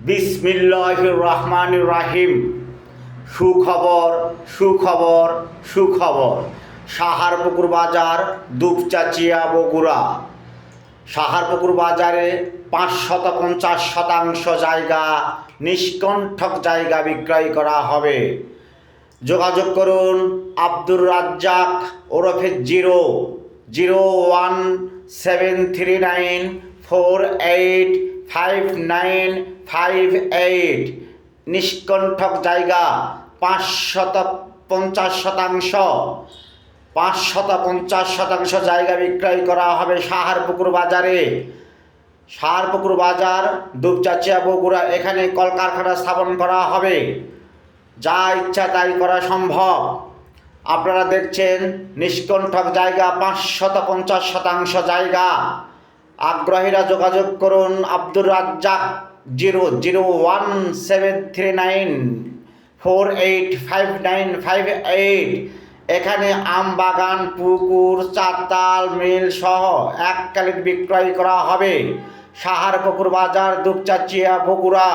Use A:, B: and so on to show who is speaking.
A: বিসমিল্লাহির রহমানির রাহিম। সুখবর সুখবর সুখবর। সাহারপুকুর বাজার, দুপচাচিয়া, বগুড়া। সাহারপুকুর বাজারে ৫৫০% জায়গা, নিষ্কণ্ঠক জায়গা বিক্রয় করা হবে। যোগাযোগ করুন আব্দুর রাজ্জাক ওরফে 0017394859558। নিষ্কণ্ঠক জায়গা ৫৫০% জায়গা বিক্রয় করা হবে সাহারপুকুর বাজারে। সাহারপুকুর বাজার, দুপচাচিয়া, বগুড়া। এখানে কলকারখানা স্থাপন করা হবে। যা ইচ্ছা তাই করা সম্ভব। আপনারা দেখছেন নিষ্কণ্ঠক জায়গা, ৫৫০% জায়গা। আগ্রহীরা যোগাযোগ করুন আব্দুর রাজ্জাক 0017394859558। এখানে আম বাগান, পুকুর, চাতাল, মিল সহ এককালীন বিক্রয় করা হবে। সাহারপুকুর বাজার, দুপচাচিয়া, বগুড়া।